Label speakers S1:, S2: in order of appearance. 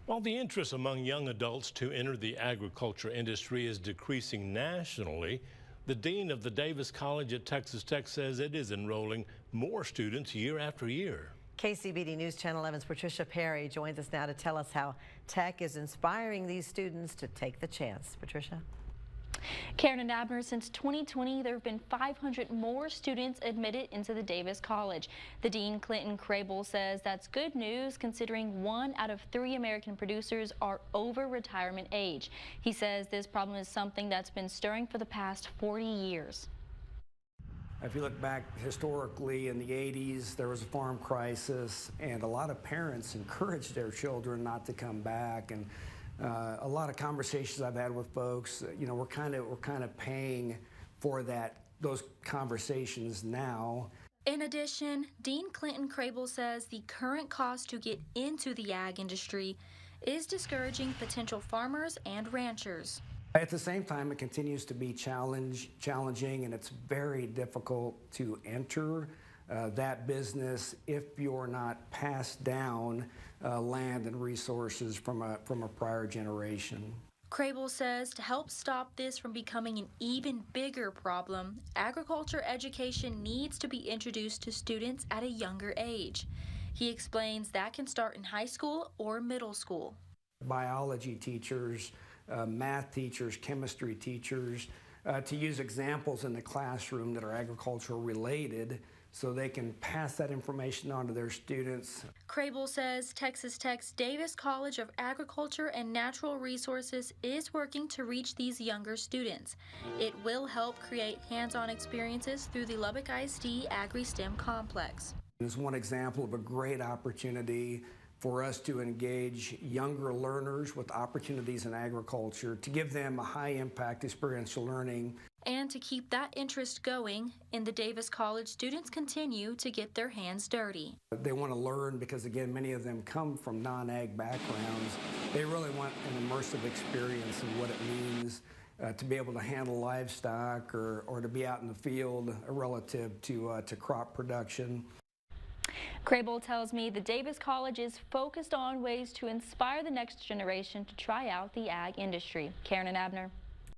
S1: While the interest among young adults to enter the agriculture industry is decreasing nationally, the dean of the Davis College at Texas Tech says it is enrolling more students year after year.
S2: KCBD News Channel 11's Patricia Perry joins us now to tell us how Tech is inspiring these students to take the chance. Patricia.
S3: Karen and Abner, since 2020, there have been 500 more students admitted into the Davis College. The dean, Clinton Crable, says that's good news considering 1 out of 3 American producers are over retirement age. He says this problem is something that's been stirring for the past 40 years.
S4: If you look back historically in the 80s, there was a farm crisis, and a lot of parents encouraged their children not to come back. And a lot of conversations I've had with folks, you know, we're kind of paying for those conversations now.
S3: In addition, Dean Clinton Crable says the current cost to get into the ag industry is discouraging potential farmers and ranchers.
S4: At the same time, it continues to be challenging, and it's very difficult to enter that business if you're not passed down land and resources from a prior generation.
S3: Crable says to help stop this from becoming an even bigger problem, agriculture education needs to be introduced to students at a younger age. He explains that can start in high school or middle school.
S4: Biology teachers, math teachers, chemistry teachers, to use examples in the classroom that are agricultural related so they can pass that information on to their students.
S3: Crable says Texas Tech's Davis College of Agriculture and Natural Resources is working to reach these younger students. It will help create hands-on experiences through the Lubbock ISD Agri-STEM Complex.
S4: It's one example of a great opportunity for us to engage younger learners with opportunities in agriculture, to give them a high-impact experiential learning.
S3: And to keep that interest going, in the Davis College, students continue to get their hands dirty.
S4: They want to learn because, again, many of them come from non-ag backgrounds. They really want an immersive experience of what it means to be able to handle livestock or to be out in the field relative to crop production.
S3: Crable tells me the Davis College is focused on ways to inspire the next generation to try out the ag industry. Karen and Abner.